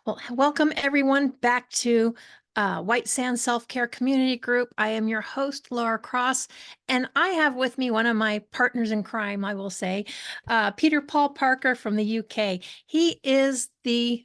Well, welcome everyone back to White Sand Self-Care Community Group. I am your host, Laura Cross, and I have with me one of my partners in crime, I will say, Peter Paul Parker from the UK. He is the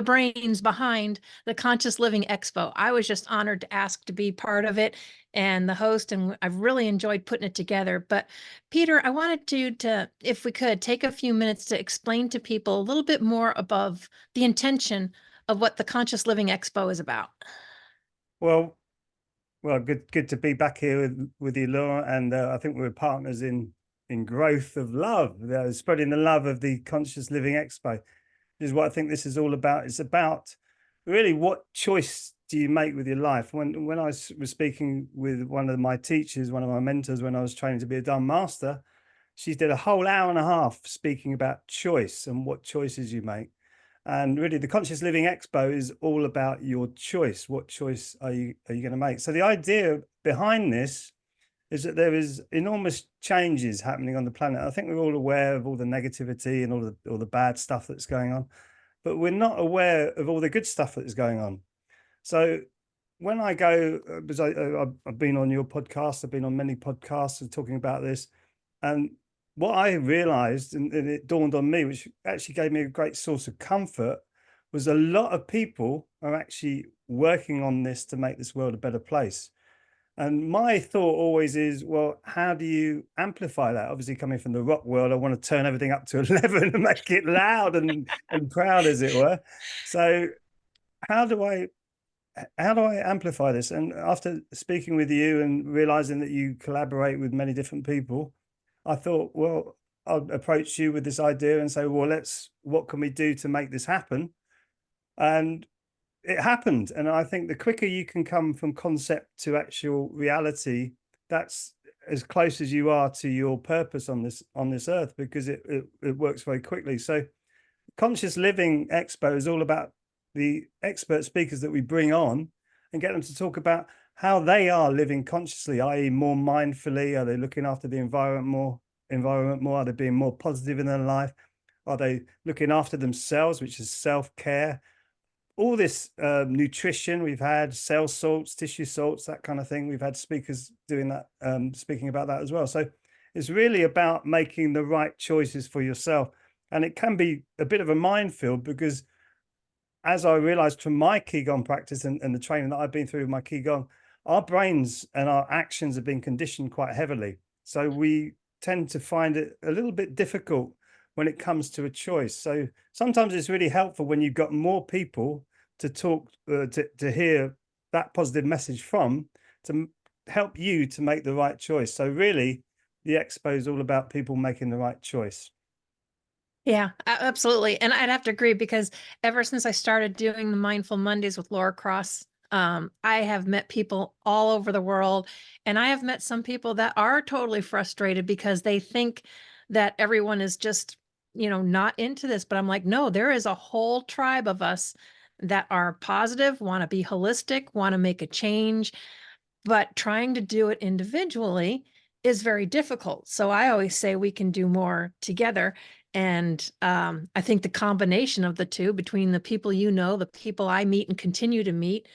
brains behind the Conscious Living Expo. I was just honored to ask to be part of it and the host, and I've really enjoyed putting it together. But Peter, I wanted you to, if we could, take a few minutes to explain to people a little bit more above the intention of what the Conscious Living Expo is about. Well, good to be back here with you, Laura. And I think we're partners in growth of love, spreading the love of the Conscious Living Expo. Is what I think this is all about. It's about really what choice do you make with your life. When I was speaking with one of my teachers, one of my mentors, when I was training to be a Dharma master, she did a whole hour and a half speaking about choice and what choices you make. And really, the Conscious Living Expo is all about your choice. What choice are you going to make? So the idea behind this is that there is enormous changes happening on the planet. I think we're all aware of all the negativity and all the bad stuff that's going on, but we're not aware of all the good stuff that's going on. So when I go, because I've been on your podcast, I've been on many podcasts and talking about this, and what I realized, and it dawned on me, which actually gave me a great source of comfort, was a lot of people are actually working on this to make this world a better place. And my thought always is, well, how do you amplify that? Obviously, coming from the rock world, I want to turn everything up to 11 and make it loud and proud, as it were. So how do I amplify this? And after speaking with you and realizing that you collaborate with many different people, I thought, well, I'll approach you with this idea and say, well, what can we do to make this happen? And it happened. And I think the quicker you can come from concept to actual reality, that's as close as you are to your purpose on this earth, because it works very quickly. So Conscious Living Expo is all about the expert speakers that we bring on and get them to talk about how they are living consciously, i.e. more mindfully. Are they looking after the environment more? Are they being more positive in their life? Are they looking after themselves, which is self-care? All this nutrition, we've had cell salts, tissue salts, that kind of thing. We've had speakers doing that, speaking about that as well. So it's really about making the right choices for yourself. And it can be a bit of a minefield, because as I realized from my Qigong practice and the training that I've been through with my Qigong, our brains and our actions have been conditioned quite heavily. So we tend to find it a little bit difficult when it comes to a choice. So sometimes it's really helpful when you've got more people to talk, to hear that positive message from, to help you to make the right choice. So really, the expo is all about people making the right choice. Yeah, absolutely. And I'd have to agree, because ever since I started doing the Mindful Mondays with Laura Cross, I have met people all over the world, and I have met some people that are totally frustrated because they think that everyone is just, not into this. But I'm like, no, there is a whole tribe of us that are positive, want to be holistic, want to make a change, but trying to do it individually is very difficult. So I always say we can do more together. And I think the combination of the two, between the people the people I meet and continue to meet,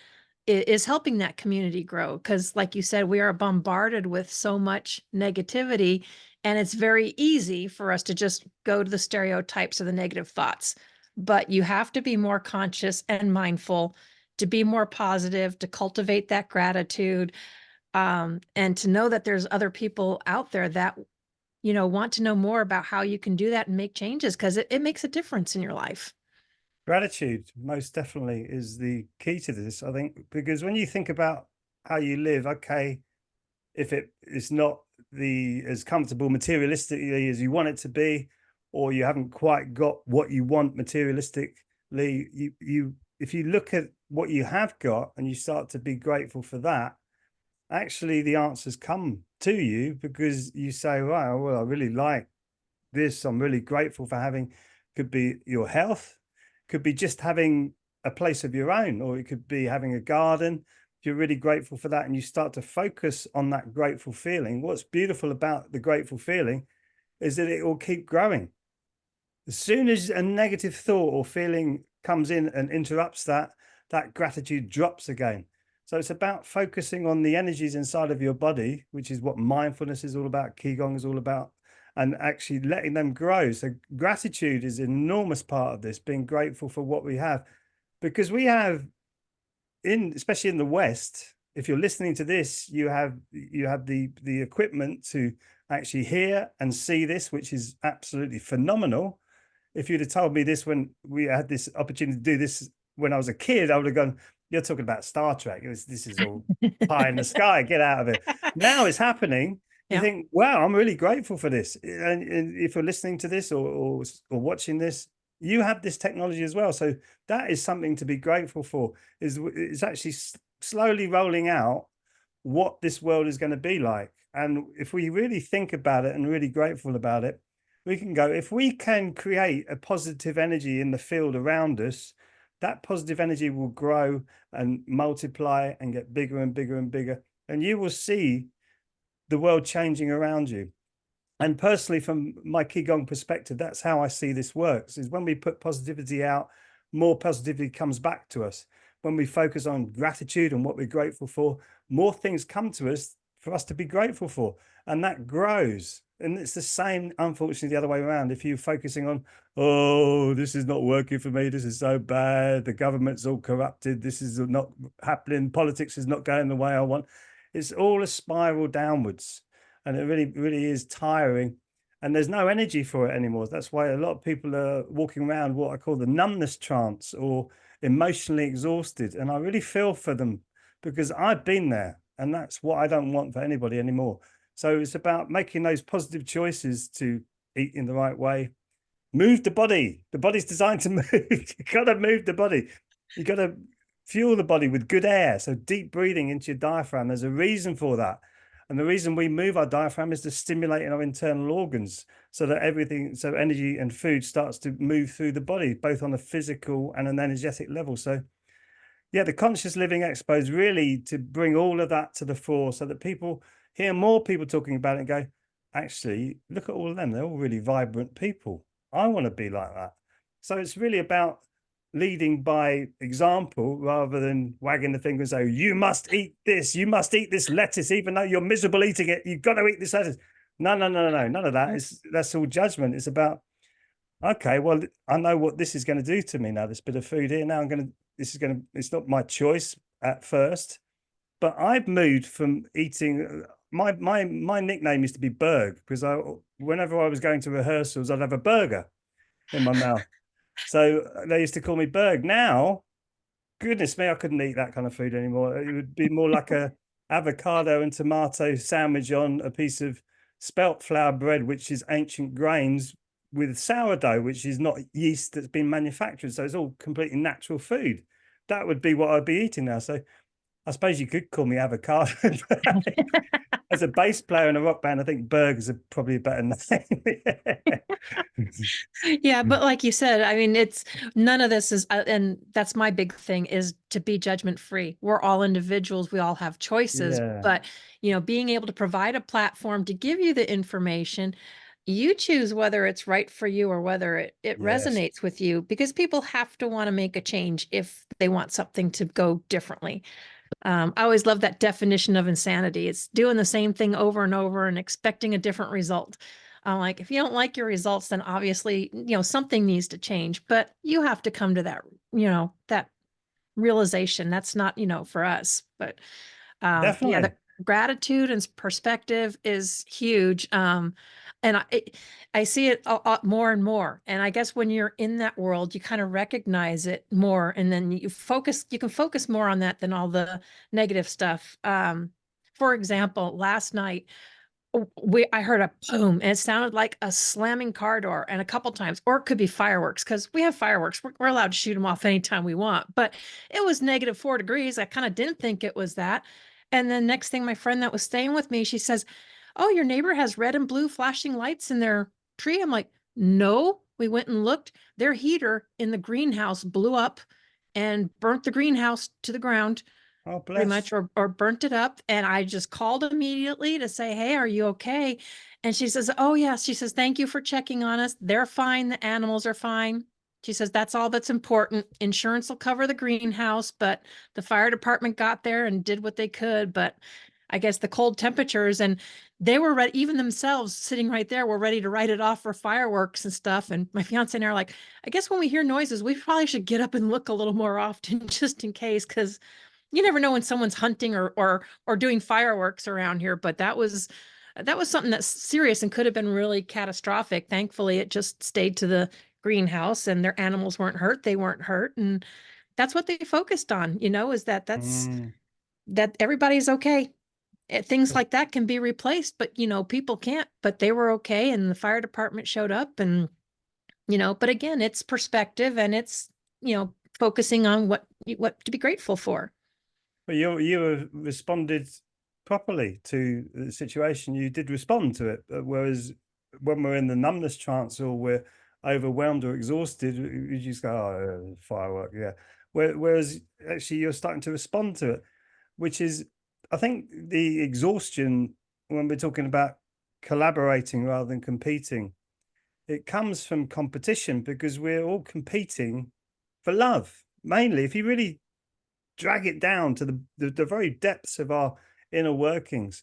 is helping that community grow. Because, like you said, we are bombarded with so much negativity, and it's very easy for us to just go to the stereotypes of the negative thoughts. But you have to be more conscious and mindful to be more positive, to cultivate that gratitude, and to know that there's other people out there that want to know more about how you can do that and make changes, because it makes a difference in your life. Gratitude, most definitely, is the key to this, I think, because when you think about how you live, okay, if it is not as comfortable materialistically as you want it to be, or you haven't quite got what you want materialistically, if you look at what you have got and you start to be grateful for that, actually the answers come to you, because you say, wow, well, I really like this. I'm really grateful for having, could be your health, could be just having a place of your own, or it could be having a garden. If you're really grateful for that and you start to focus on that grateful feeling, what's beautiful about the grateful feeling is that it will keep growing. As soon as a negative thought or feeling comes in and interrupts that, that gratitude drops again. So it's about focusing on the energies inside of your body, which is what mindfulness is all about, Qigong is all about, and actually letting them grow. So gratitude is an enormous part of this, being grateful for what we have, because we have especially in the West, if you're listening to this, you have the equipment to actually hear and see this, which is absolutely phenomenal. If you'd have told me this when we had this opportunity to do this when I was a kid, I would have gone, you're talking about Star Trek. This is all pie in the sky. Get out of it. Now it's happening. You Yeah. think, wow, I'm really grateful for this. And if you're listening to this or watching this, you have this technology as well. So that is something to be grateful for. It's actually slowly rolling out what this world is going to be like. And if we really think about it and really grateful about it, we can go, if we can create a positive energy in the field around us, that positive energy will grow and multiply and get bigger and bigger and bigger. And you will see the world changing around you. And personally, from my Qigong perspective, that's how I see this works, is when we put positivity out, more positivity comes back to us. When we focus on gratitude and what we're grateful for, more things come to us for us to be grateful for. And that grows. And it's the same, unfortunately, the other way around. If you're focusing on, oh, this is not working for me, this is so bad, the government's all corrupted, this is not happening, politics is not going the way I want, it's all a spiral downwards. And it really, really is tiring. And there's no energy for it anymore. That's why a lot of people are walking around what I call the numbness trance or emotionally exhausted. And I really feel for them because I've been there. And that's what I don't want for anybody anymore. So it's about making those positive choices to eat in the right way. Move the body. The body's designed to move. You got to move the body. You got to fuel the body with good air. So deep breathing into your diaphragm. There's a reason for that. And the reason we move our diaphragm is to stimulate our internal organs so that everything, so energy and food starts to move through the body, both on a physical and an energetic level. So yeah, the Conscious Living Expo is really to bring all of that to the fore so that people hear more people talking about it and go, actually, look at all of them. They're all really vibrant people. I want to be like that. So it's really about leading by example rather than wagging the finger and say, you must eat this lettuce, even though you're miserable eating it. You've got to eat this lettuce. No, no, no, no, none of that. That's all judgment. It's about, okay, well, I know what this is going to do to me now, this bit of food here. Now it's not my choice at first, but I've moved from eating, my nickname used to be Berg because whenever I was going to rehearsals, I'd have a burger in my mouth. So they used to call me Berg. Now, goodness me, I couldn't eat that kind of food anymore. It would be more like a avocado and tomato sandwich on a piece of spelt flour bread, which is ancient grains, with sourdough, which is not yeast that's been manufactured. So it's all completely natural food. That would be what I'd be eating now. So I suppose you could call me avocado. As a bass player in a rock band, I think burgers are probably a better name. Yeah, but like you said, I mean, it's none of this is, and that's my big thing is to be judgment free. We're all individuals, we all have choices, Yeah. but being able to provide a platform to give you the information, you choose whether it's right for you or whether it Yes. resonates with you because people have to want to make a change if they want something to go differently. I always love that definition of insanity. It's doing the same thing over and over and expecting a different result. Like, if you don't like your results, then obviously, something needs to change, but you have to come to that realization. That's not, for us, but yeah, the Definitely. gratitude and perspective is huge. And I see it more and more. And I guess when you're in that world, you kind of recognize it more, and then you can focus more on that than all the negative stuff. For example, last night I heard a boom and it sounded like a slamming car door, and a couple times, or it could be fireworks because we have fireworks. We're allowed to shoot them off anytime we want, but it was -4 degrees. I kind of didn't think it was that. And then next thing, my friend that was staying with me, she says, "Oh, your neighbor has red and blue flashing lights in their tree." I'm like, "No." We went and looked. Their heater in the greenhouse blew up and burnt the greenhouse to the ground Oh, pretty bless. much, or burnt it up. And I just called immediately to say, "Hey, are you okay?" And she says, "Oh, yes." She says, "Thank you for checking on us. They're fine. The animals are fine." She says that's all that's important. Insurance will cover the greenhouse, but the fire department got there and did what they could. But I guess the cold temperatures, and they were ready, even themselves sitting right there, were ready to write it off for fireworks and stuff. And my fiance and I are like, I guess when we hear noises, we probably should get up and look a little more often just in case, because you never know when someone's hunting or doing fireworks around here. But that was something that's serious and could have been really catastrophic. Thankfully, it just stayed to the greenhouse and their animals weren't hurt. They weren't hurt. And that's what they focused on, is Mm. that everybody's okay. Things like that can be replaced, but people can't, but they were okay. And the fire department showed up and, but again, it's perspective and it's, focusing on what to be grateful for. But you responded properly to the situation. You did respond to it. Whereas when we're in the numbness trance or we're overwhelmed or exhausted, you just go, "Oh, firework, yeah." Whereas actually you're starting to respond to it, which is, I think, the exhaustion when we're talking about collaborating rather than competing. It comes from competition because we're all competing for love. Mainly, if you really drag it down to the very depths of our inner workings,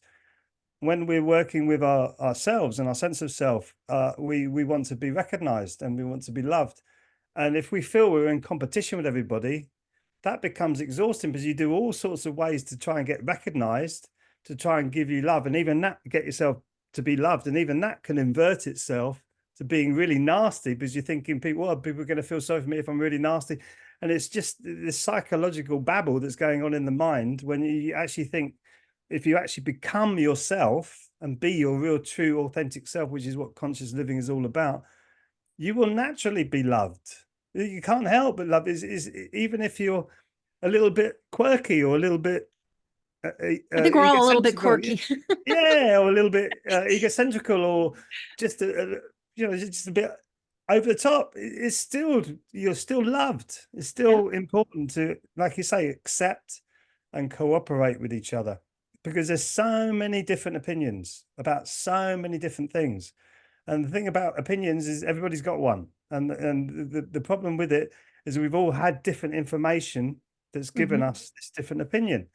when we're working with ourselves and our sense of self, we want to be recognized and we want to be loved. And if we feel we're in competition with everybody, that becomes exhausting because you do all sorts of ways to try and get recognized, to try and give you love, and even that get yourself to be loved, and even that can invert itself to being really nasty because you're thinking people are going to feel sorry for me if I'm really nasty. And it's just this psychological babble that's going on in the mind when you actually think, if you actually become yourself and be your real, true, authentic self, which is what conscious living is all about, you will naturally be loved. You can't help but love is even if you're a little bit quirky or a little bit I think we're all a little bit egocentrical, quirky. yeah, or a little bit egocentrical, or just just a bit over the top. It's still, you're still loved. It's Yeah. still important to, like you say, accept and cooperate with each other, because there's so many different opinions about so many different things. And the thing about opinions is everybody's got one. And the problem with it is we've all had different information that's given Hmm. us this different opinion.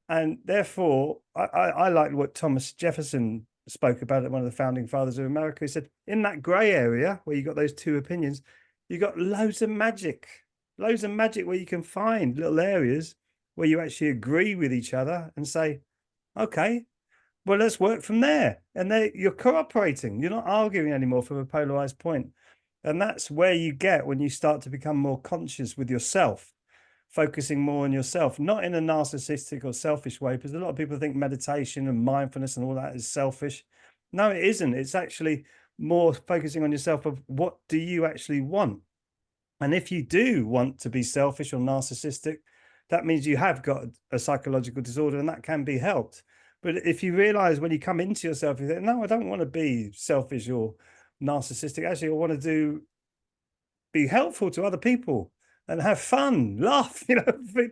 And therefore, I like what Thomas Jefferson spoke about at one of the founding fathers of America. He said, in that gray area where you got those two opinions, you got loads of magic where you can find little areas where you actually agree with each other and say, okay, well, let's work from there. And there you're cooperating. You're not arguing anymore from a polarized point. And that's where you get when you start to become more conscious with yourself, focusing more on yourself, not in a narcissistic or selfish way, because a lot of people think meditation and mindfulness and all that is selfish. No, it isn't. It's actually more focusing on yourself of what do you actually want. And if you do want to be selfish or narcissistic, that means you have got a psychological disorder and that can be helped. But if you realize when you come into yourself, you think, no, I don't want to be selfish or narcissistic. Actually, I want to be helpful to other people and have fun, laugh.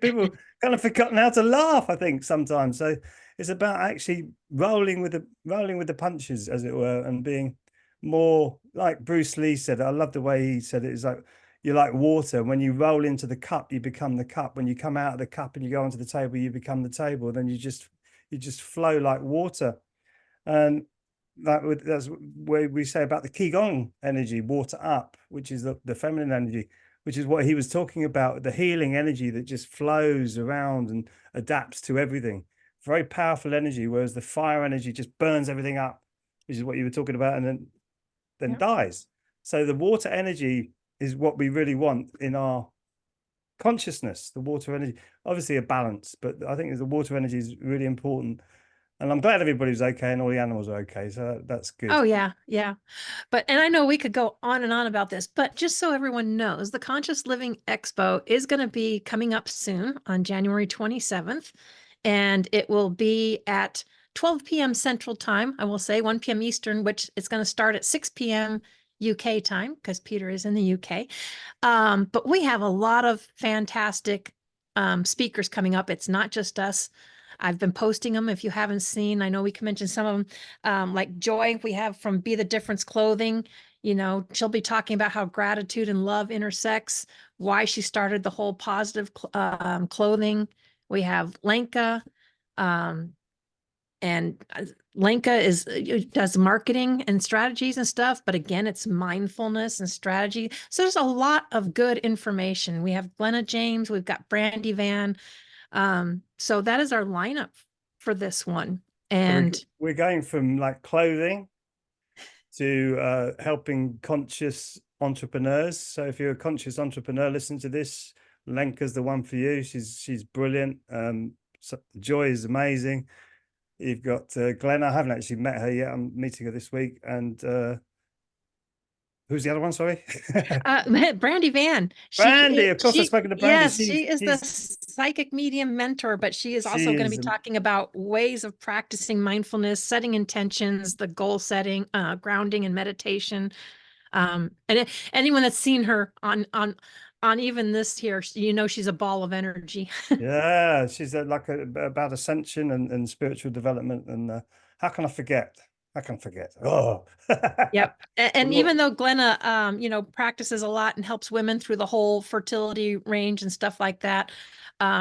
People kind of forgotten how to laugh, I think, sometimes. So it's about actually rolling with the punches, as it were, and being more like Bruce Lee said. I love the way he said it. It's like you're like water. When you roll into the cup, you become the cup. When you come out of the cup and you go onto the table, you become the table. Then you just flow like water. And that's where we say about the qigong energy, water up, which is the feminine energy, which is what he was talking about, the healing energy that just flows around and adapts to everything. Very powerful energy, whereas the fire energy just burns everything up, which is what you were talking about, and then Yeah. dies. So the water energy is what we really want in our consciousness. The water energy, obviously a balance, but I think the water energy is really important. And I'm glad everybody's okay and all the animals are okay. So that's good. Oh yeah, yeah. And I know we could go on and on about this, but just so everyone knows, the Conscious Living Expo is going to be coming up soon on January 27th, and it will be at 12 p.m. Central Time. I will say 1 p.m. Eastern, which it's going to start at 6 p.m. UK time because Peter is in the UK. But we have a lot of fantastic speakers coming up. It's not just us. I've been posting them. If you haven't seen, I know we can mention some of them, like Joy, we have from Be the Difference Clothing. You know, she'll be talking about how gratitude and love intersects, why she started the whole positive clothing. We have Lenka, um, and Lenka does marketing and strategies and stuff, but again, it's mindfulness and strategy. So there's a lot of good information. We have Glenna James, we've got Brandy Van. So that is our lineup for this one. So And we're going from like clothing to helping conscious entrepreneurs. So if you're a conscious entrepreneur, listen to this. Lenka's the one for you. She's brilliant. So Joy is amazing. You've got Glenn. I haven't actually met her yet. I'm meeting her this week. And who's the other one? Sorry. Brandy Van, Brandy. Of course, I've spoken to Brandy. yes, she is the psychic medium mentor, but she is also She going to is be talking about ways of practicing mindfulness, setting intentions, the goal setting, grounding and meditation. Anyone that's seen her on even this here, you know, she's a ball of energy. yeah, she's about ascension and spiritual development. And how can I forget? I can forget. Oh, Yep. And Well, even though Glenna, you know, practices a lot and helps women through the whole fertility range and stuff like that,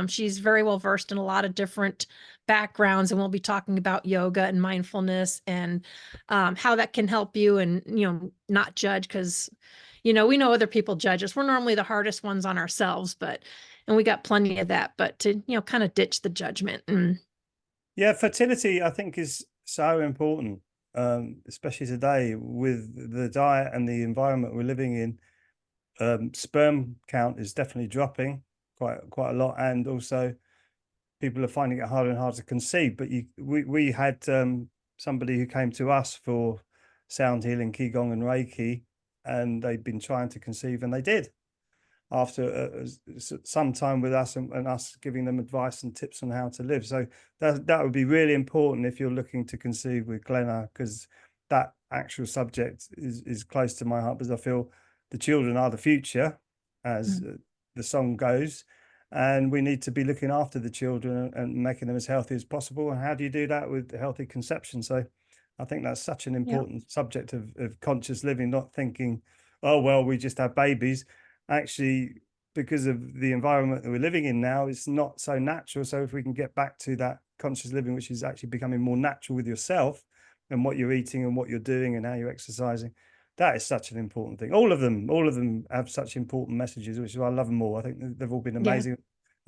she's very well versed in a lot of different backgrounds. And we'll be talking about yoga and mindfulness and how that can help you and, you know, not judge because, you know, we know other people judge us. We're normally the hardest ones on ourselves, and we got plenty of that, but to, you know, kind of ditch the judgment. And yeah, fertility, I think, is so important, especially today with the diet and the environment we're living in. Sperm count is definitely dropping quite a lot, and also people are finding it harder and harder to conceive. But we had somebody who came to us for sound healing, qigong, and reiki, and they'd been trying to conceive, and they did after some time with us and us giving them advice and tips on how to live. So that would be really important if you're looking to conceive with Glenna, because that actual subject is close to my heart, because I feel the children are the future, as the song goes, and we need to be looking after the children and making them as healthy as possible. And how do you do that with healthy conception? So I think that's such an yeah, important subject of conscious living, not thinking, oh, well, we just have babies. Actually, because of the environment that we're living in now, it's not so natural. So if we can get back to that conscious living, which is actually becoming more natural with yourself and what you're eating and what you're doing and how you're exercising, that is such an important thing. All of them have such important messages, which is why I love them all. I think they've all been yeah. amazing.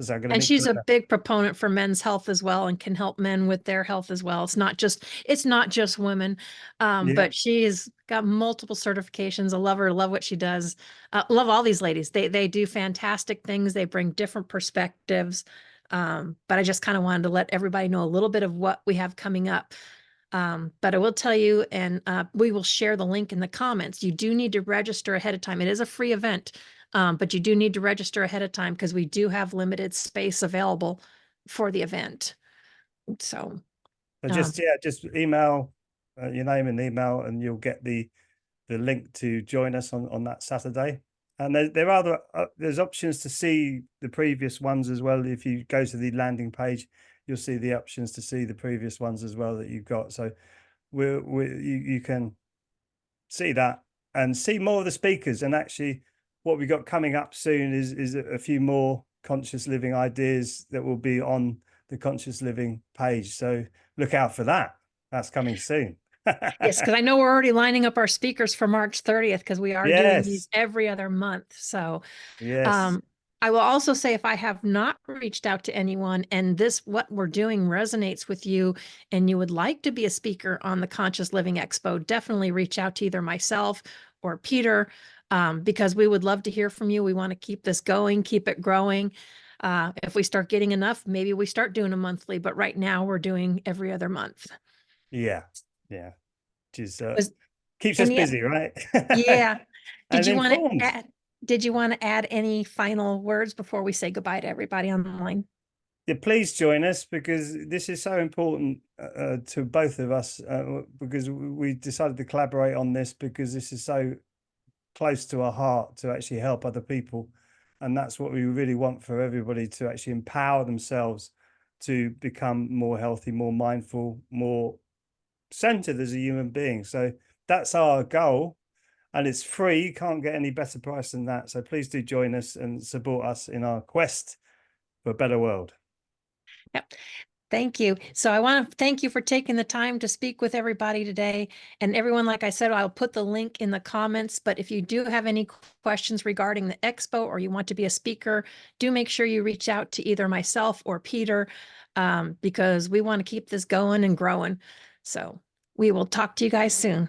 So I'm going to And meet she's a Glenna. big proponent for men's health as well and can help men with their health as well. It's not just women. Yeah, But she's got multiple certifications. I love her, love what she does. Love all these ladies. They do fantastic things. They bring different perspectives. But I just kind of wanted to let everybody know a little bit of what we have coming up. But I will tell you, and we will share the link in the comments. You do need to register ahead of time. It is a free event, but you do need to register ahead of time because we do have limited space available for the event. So, so um, just email your name and email, and you'll get the link to join us on that Saturday. And there are there's options to see the previous ones as well. If you go to the landing page, you'll see the options to see the previous ones as well that you've got. So you can see that and see more of the speakers. And actually, what we got coming up soon is a few more conscious living ideas that will be on the conscious living page. So look out for that. That's coming soon. yes, because I know we're already lining up our speakers for March 30th because we are doing these Yes. every other month. So, Yes. Um, I will also say if I have not reached out to anyone and what we're doing resonates with you and you would like to be a speaker on the Conscious Living Expo, definitely reach out to either myself or Peter, because we would love to hear from you. We want to keep this going, keep it growing. If we start getting enough, maybe we start doing a monthly, but right now we're doing every other month. Yeah. Yeah. Which is Was keeps us any, busy, right? yeah. Did And you want to informed. add, did you want to add any final words before we say goodbye to everybody on the line? Yeah, please join us, because this is so important to both of us, because we decided to collaborate on this because this is so close to our heart to actually help other people. And that's what we really want for everybody, to actually empower themselves to become more healthy, more mindful, more centered as a human being. So that's our goal. and it's free. You can't get any better price than that. So please do join us and support us in our quest for a better world. Yep. Thank you. So I want to thank you for taking the time to speak with everybody today. And everyone, like I said, I'll put the link in the comments. But if you do have any questions regarding the expo or you want to be a speaker, do make sure you reach out to either myself or Peter, because we want to keep this going and growing. So we will talk to you guys soon.